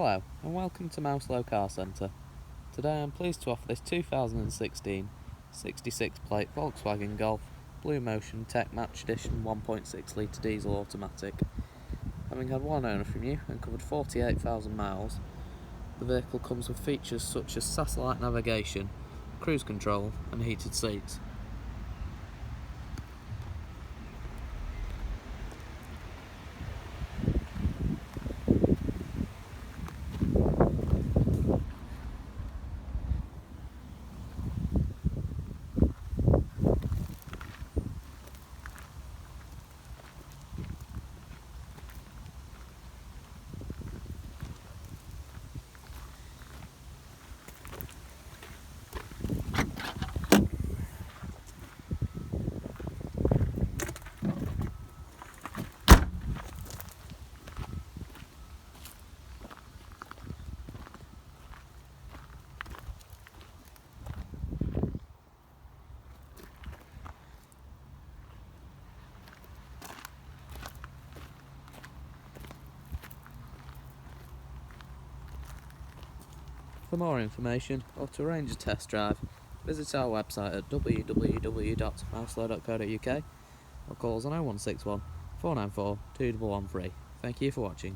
Hello and welcome to Mouselow Car Centre. Today I'm pleased to offer this 2016 66 plate Volkswagen Golf BlueMotion Tech Match Edition 1.6 litre diesel automatic. Having had one owner from you and covered 48,000 miles, the vehicle comes with features such as satellite navigation, cruise control and heated seats. For more information or to arrange a test drive, visit our website at www.mouselow.co.uk or call us on 0161 494 2113. Thank you for watching.